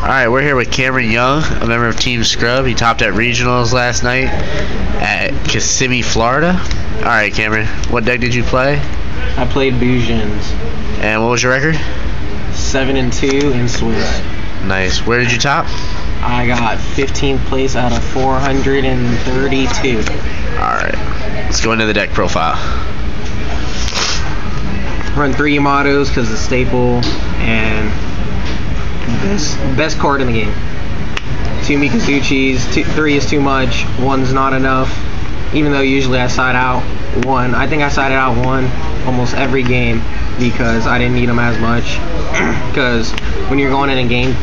Alright, we're here with Cameron Young, a member of Team Scrub. He topped at regionals last night at Kissimmee, Florida. Alright, Cameron, what deck did you play? I played Bujins. And what was your record? 7-2 in Swiss. Nice. Where did you top? I got 15th place out of 432. Alright, let's go into the deck profile. Run 3 Yamatos because it's staple and best card in the game. 2 Mikazuchis, 3 is too much, 1's not enough. Even though usually I side out 1. I think I sided out 1 almost every game because I didn't need them as much. Because when you're going in a game,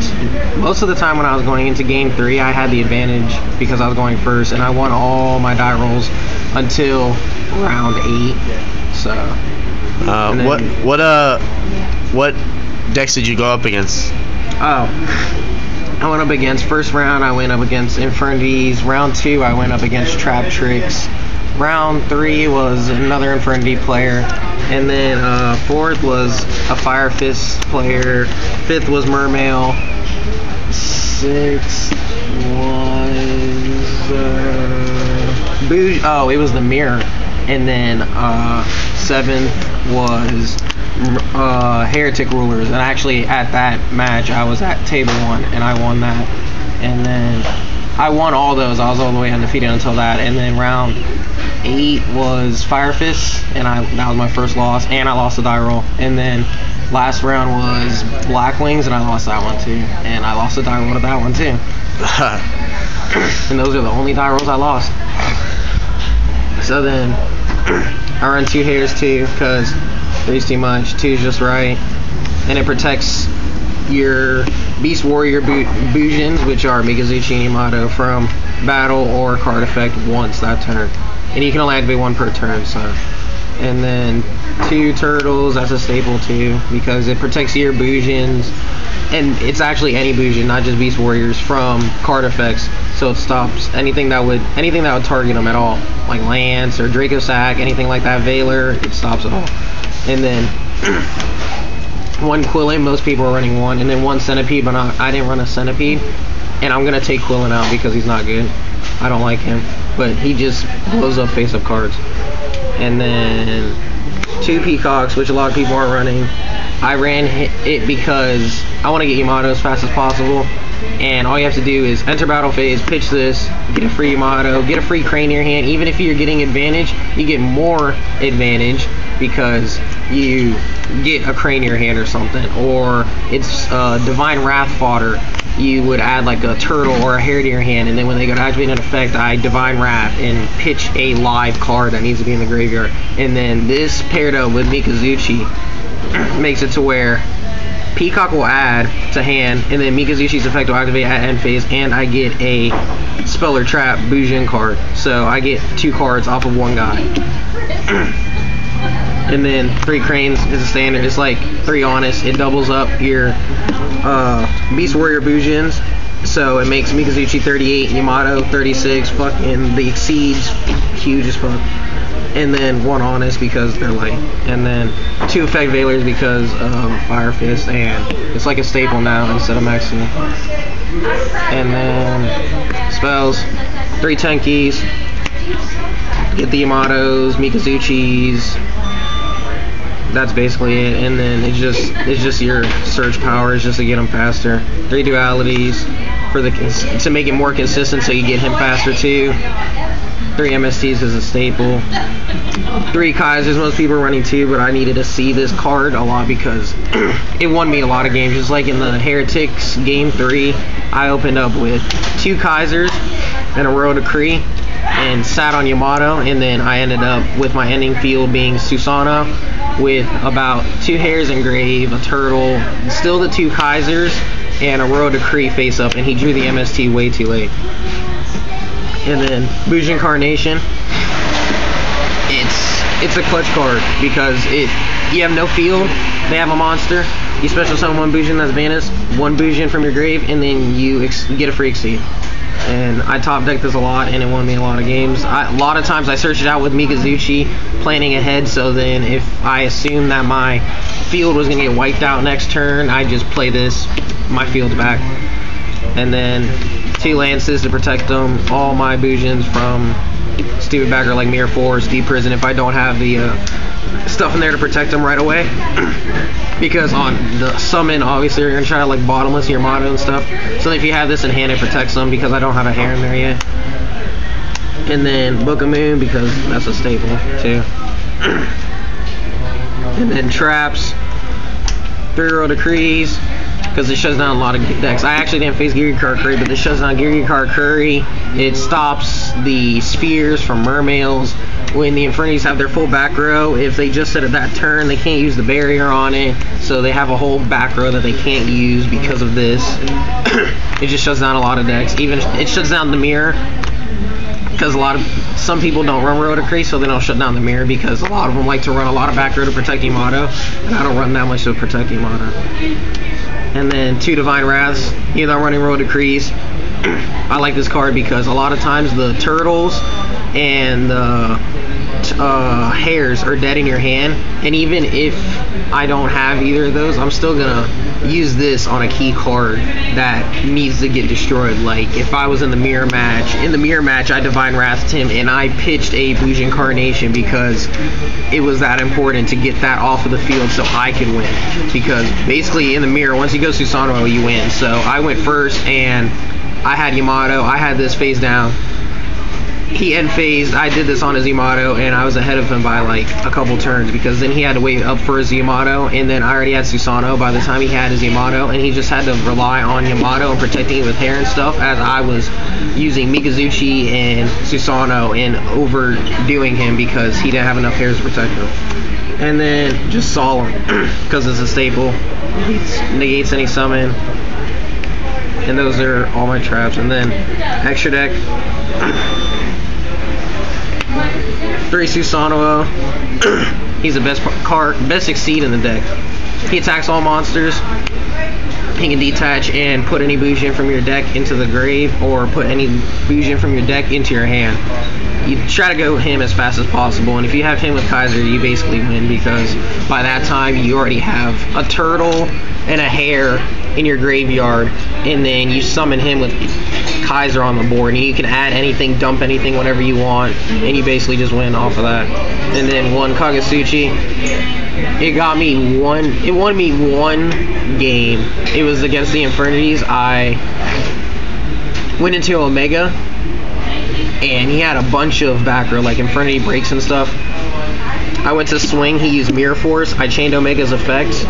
most of the time when I was going into game 3, I had the advantage because I was going first, and I won all my die rolls until round 8. So. What decks did you go up against? Oh, I went up against first round. I went up against Infernities. Round 2, I went up against Trap Tricks. Round 3 was another Infernity player, and then 4th was a Fire Fist player. 5th was Mermail. 6th was it was the Mirror, and then 7th was Heretic Rulers. And actually at that match I was at table 1 and I won that, and then I won all those. I was all the way undefeated until that, and then round 8 was Fire Fist, and that was my first loss, and I lost the die roll. And then last round was Black Wings, and I lost that one too, and I lost the die roll to that one too. And those are the only die rolls I lost. So then I run 2 hairs too because 3's too much, 2's just right, and it protects your Beast Warrior Bujins, which are Mikazuchi and Yamato, from battle or card effect once that turn. And you can only activate 1 per turn, so. And then 2 turtles, that's a staple too, because it protects your Bujins, and it's actually any Bujin, not just Beast Warriors, from card effects. So it stops anything that would target them at all, like Lance or Draco Sack, anything like that, Veiler, it stops it all. And then 1 Quillin, most people are running 1, and then 1 Centipede, but I didn't run a Centipede, and I'm gonna take Quillin out because he's not good. I don't like him, but he just blows up face-up cards. And then 2 Peacocks, which a lot of people aren't running. I ran it because I want to get Yamato as fast as possible, and all you have to do is enter battle phase, pitch this, get a free Yamato, get a free Crane in your hand. Even if you're getting advantage, you get more advantage because you get a Crane in your hand or something, or it's Divine Wrath fodder. You would add like a turtle or a hare to your hand, and then when they go to activate an effect, I Divine Wrath and pitch a live card that needs to be in the graveyard. And then this paired up with Mikazuchi makes it to where Peacock will add to hand, and then Mikazuchi's effect will activate at end phase, and I get a Speller Trap Bujin card. So I get 2 cards off of 1 guy. And then 3 Cranes is a standard. It's like 3 Honest. It doubles up your Beast Warrior Bujins. So it makes Mikazuchi 38, Yamato 36. Fucking the Exceeds huge as fuck. And then 1 Honest because they're light. And then 2 Effect Veilers because of Fire Fist, and it's like a staple now instead of Maxi. And then spells, 3 Tenkies. Get the Yamatos, Mikazuchis. That's basically it. And then it's just your surge power is just to get them faster. 3 dualities to make it more consistent, so you get him faster too. 3 MSTs is a staple. 3 Kaisers, most people are running 2, but I needed to see this card a lot because it won me a lot of games. Just like in the Heretics game 3, I opened up with 2 Kaisers and a Royal Decree and sat on Yamato, and then I ended up with my ending field being Susana with about 2 Hares Engraved, a turtle, still the 2 Kaisers, and a Royal Decree face up, and he drew the MST way too late. And then Bujin Carnation, it's a clutch card because you have no field, they have a monster, you special summon 1 Bujin that's banished, 1 Bujin from your grave, and then you get a free Exceed. And I top decked this a lot, and it won me a lot of games. A lot of times I searched it out with Mikazuchi, planning ahead, so then if I assumed that my field was going to get wiped out next turn, I just play this, my field's back. and then 2 lances to protect them. All my Bujins from stupid backer like Mirror Force, Deep Prison, if I don't have the stuff in there to protect them right away. Because on the summon, obviously, you're going to try to like bottomless your motto and stuff. So if you have this in hand, it protects them because I don't have a hair in there yet. And then Book of Moon because that's a staple too. And then Traps, 3-row Decrees, because it shuts down a lot of decks. I actually didn't face Geary-Card Curry, but this shuts down Geary-Card Curry. It stops the spheres from Mermails. When the Infernities have their full back row, if they just sit at that turn, they can't use the barrier on it, so they have a whole back row that they can't use because of this. It just shuts down a lot of decks. Even it shuts down the Mirror, because some people don't run row Decree, so they don't shut down the Mirror, because a lot of them like to run a lot of back row to protect Yamato, and I don't run that much to protect Yamato. And then 2 Divine Wraths, even though I'm running row Decrees. I like this card because a lot of times the turtles and the hairs are dead in your hand, and even if I don't have either of those, I'm still gonna use this on a key card that needs to get destroyed. Like if I was in the mirror match, I Divine Wrathed him and I pitched a Bujin Carnation because it was that important to get that off of the field so I could win. Because basically in the mirror, once you go Susanoo, you win. So I went first and I had Yamato, I had this face down. He end phased, I did this on his Yamato, and I was ahead of him by like a couple turns because then he had to wait up for his Yamato, and then I already had Susanoo by the time he had his Yamato, and he just had to rely on Yamato and protecting it with hair and stuff as I was using Mikazuchi and Susanoo and overdoing him because he didn't have enough hairs to protect him. And then just Solemn because it's a staple, negates any summon. And those are all my traps. And then extra deck, 3 Susanoo. He's the best Exceed in the deck. He attacks all monsters. He can detach and put any Bujin from your deck into the grave, or put any Bujin from your deck into your hand. You try to go him as fast as possible, and if you have him with Kaiser, you basically win because by that time you already have a turtle and a hare in your graveyard, and then you summon him with Kaiser on the board, and you can add anything, dump anything, whatever you want, and you basically just win off of that. And then 1 Kagasuchi. It won me 1 game. It was against the Infernities. I went into Omega, and he had a bunch of back row, like Infernity breaks and stuff. I went to swing, he used Mirror Force, I chained Omega's effects.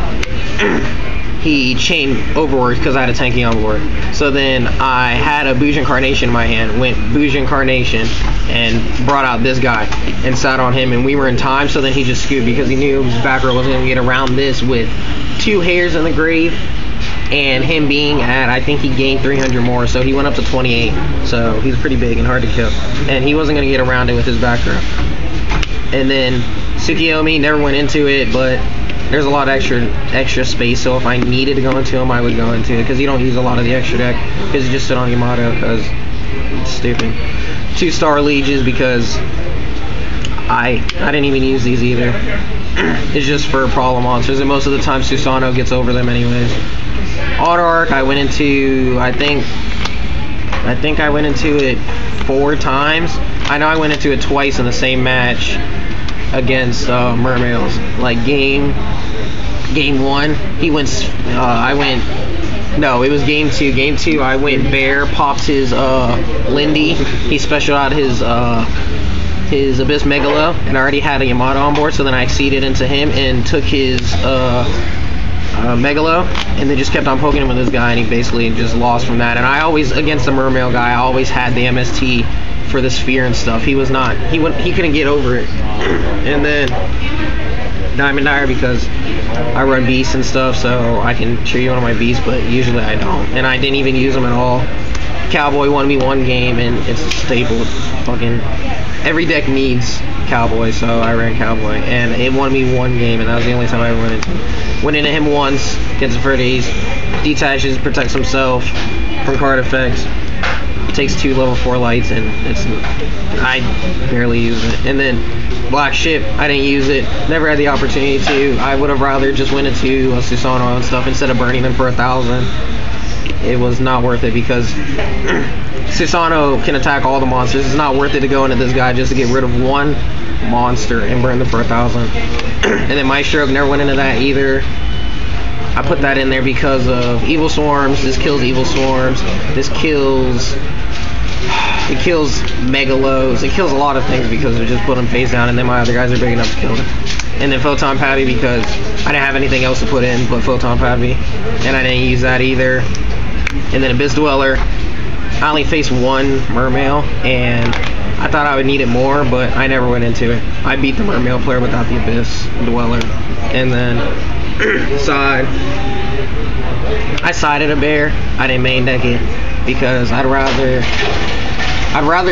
He chained Overworked because I had a tanky on board. So then I had a Bujin Carnation in my hand, went Bujin Carnation, and brought out this guy and sat on him, and we were in time, so then he just scooped because he knew his back row was going to get around this with 2 hairs in the grave, and him being at, I think he gained 300 more, so he went up to 28. So he's pretty big and hard to kill, and he wasn't going to get around it with his back row. And then Tsukiyomi, never went into it, but there's a lot of extra space, so if I needed to go into him, I would go into it, because you don't use a lot of the extra deck, because you just sit on Yamato, because it's stupid. 2 Star Lieges, because I didn't even use these either. It's just for problem monsters, and most of the time Susanoo gets over them anyways. Auto Arc, I went into, I think I went into it 4 times. I know I went into it twice in the same match against Mermails. Like game 1, he went, no, it was game 2. Game 2, I went Bear, popped his Lindy, he special out his Abyss Megalo, and I already had a Yamato on board, so then I exceeded into him and took his Megalo, and then just kept on poking him with this guy, and he basically just lost from that. And I always, against the Mermail guy, I always had the MST for the sphere and stuff. He couldn't get over it. And then Diamond Dire, because I run beasts and stuff, so I can show you one of my beasts, but usually I don't. And I didn't even use them at all. Cowboy won me 1 game, and it's a staple. Fucking every deck needs Cowboy, so I ran Cowboy, and it won me 1 game, and that was the only time I ever went into him. Went into him once, gets Verdes, detaches, protects himself from card effects. Takes 2 level 4 lights, and I barely use it. And then Black Ship, I didn't use it, never had the opportunity to. I would have rather just went into a Susanoo and stuff instead of burning them for 1,000. it was not worth it because Susano can attack all the monsters. It's not worth it to go into this guy just to get rid of one monster and burn them for 1,000. And then Maestro never went into that either. I put that in there because of Evil Swarms. This kills Evil Swarms. This kills... It kills Megalos. It kills a lot of things because it just put them face down, and then my other guys are big enough to kill them. And then Photon Pavy because I didn't have anything else to put in but Photon Pavy, and I didn't use that either. And then Abyss Dweller. I only faced one Mermail, and I thought I would need it more, but I never went into it. I beat the Mermail player without the Abyss Dweller. And then side. I sided a bear. I didn't main deck it because I'd rather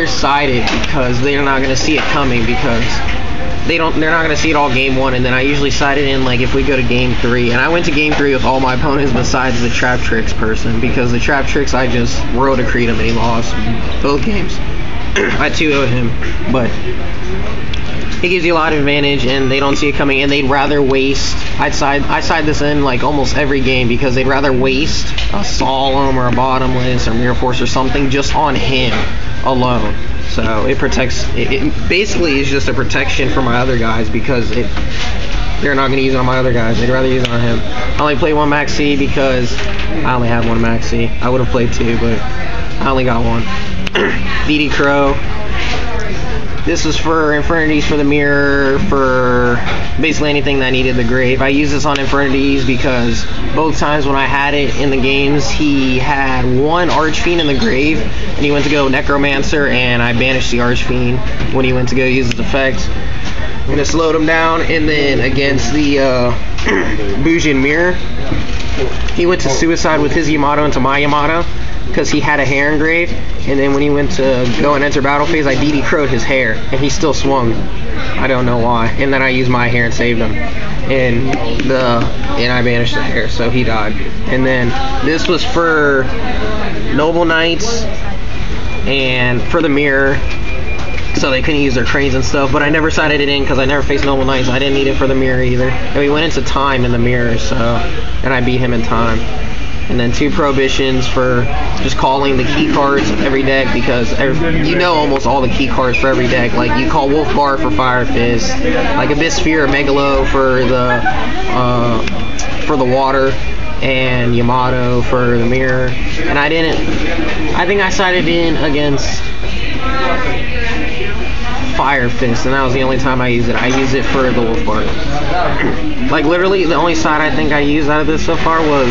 side it because they're not gonna see it coming because they're not gonna see it all game 1, and then I usually side it in like if we go to game 3, and I went to game 3 with all my opponents besides the Trap Tricks person because the Trap Tricks I just rolled a Creedum and he lost both games. I 2-0'd him, but it gives you a lot of advantage and they don't see it coming, and they'd rather waste. I side this in like almost every game because they'd rather waste a Solemn or a Bottomless or Mirror Force or something just on him alone. So it protects. It basically is just a protection for my other guys because they're not going to use it on my other guys. They'd rather use it on him. I only play one Max C because I only have one Max C. I would have played 2, but I only got one. DD Crow. This was for Infernities, for the Mirror, for basically anything that needed the grave. I use this on Infernities because both times when I had it in the games, he had one Archfiend in the grave, and he went to go Necromancer, and I banished the Archfiend when he went to go use his effect. And it slowed him down, and then against the Bujin Mirror, he went to Suicide with his Yamato into my Yamato because he had a hair engrave, and then when he went to go and enter battle phase, I DD Crow'd his hair, and he still swung. I don't know why. And then I used my hair and saved him. And I banished the hair, so he died. And then this was for Noble Knights and for the Mirror, so they couldn't use their cranes and stuff, but I never sided it in because I never faced Noble Knights. I didn't need it for the Mirror either. And we went into time in the Mirror, and I beat him in time. And then 2 Prohibitions for just calling the key cards of every deck because you know almost all the key cards for every deck. Like you call Wolf Bar for Fire Fist, like Abyss Sphere or Megalo for the water, and Yamato for the Mirror. And I think I sided in against Fire Fist, and that was the only time I used it. I used it for the Wolf Bar. Like literally the only side I think I used out of this so far was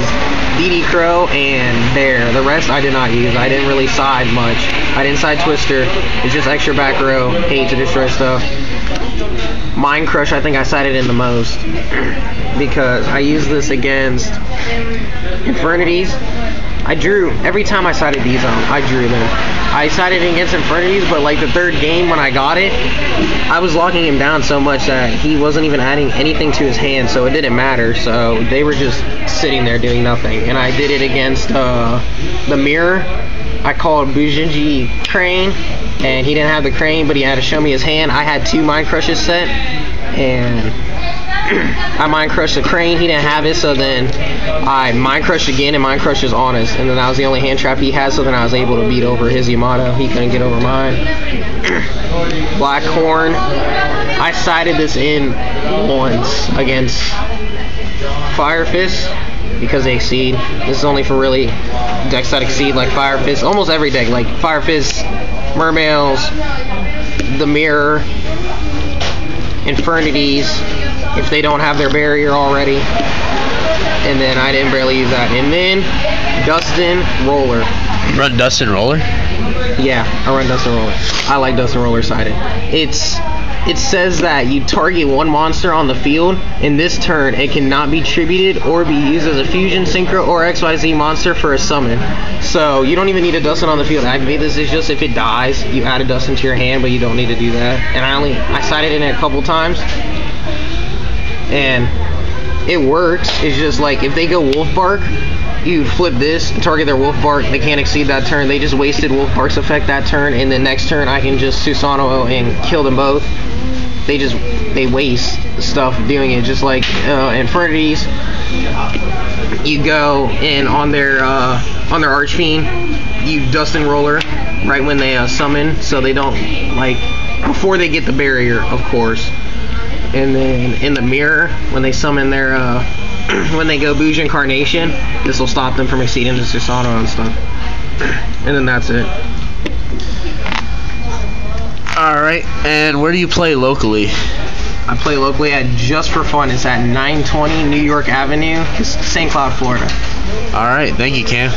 DD Crow and Bear. The rest I did not use. I didn't really side much. I didn't side Twister. It's just extra back row. Hate to destroy stuff. Mind Crush I think I sided in the most because I used this against Infernities. I drew, every time I sided these on, I drew them. I sided against Infernities, but like the 3rd game when I got it, I was locking him down so much that he wasn't even adding anything to his hand, so it didn't matter. So they were just sitting there doing nothing. And I did it against the Mirror. I called Bujin Crane, and he didn't have the Crane, but he had to show me his hand. I had 2 Mind Crushes set, and I Mind Crushed the Crane, he didn't have it, so then I Mind Crushed again, and Mind Crushed is honest, and then that was the only hand trap he had, so then I was able to beat over his Yamato. He couldn't get over mine. Black Horn, I sided this in once against Fire Fist because they exceed. This is only for really decks that exceed, like Fire Fist, almost every deck, like Fire Fist, Mermails, the Mirror, Infernities, if they don't have their barrier already. And then I didn't barely use that. And then Dustin Roller. Run Dustin Roller? Yeah, I run Dustin Roller. I like Dustin Roller sided. It says that you target one monster on the field, in this turn it cannot be tributed or be used as a fusion, synchro, or XYZ monster for a summon. So you don't even need a Dustin on the field. I made this is just if it dies, you add a Dustin to your hand, but you don't need to do that. And I sided in it a couple times, and it works. It's just like if they go Wolf Bark, you flip this, target their Wolf Bark, they can't exceed that turn. They just wasted Wolf Bark's effect that turn, and the next turn I can just Susano and kill them both. They waste stuff doing it, just like Infernities. You go in on their on their Archfiend, you dust and roller right when they summon, so they don't, like, before they get the barrier, of course. And then in the mirror, when they summon their when they go Bujin Carnation, this will stop them from exceeding the Susanoo and stuff. And then that's it. Alright, and where do you play locally? I play locally at Just for Fun. It's at 920 New York Avenue, St. Cloud, Florida. Alright, thank you, Cam.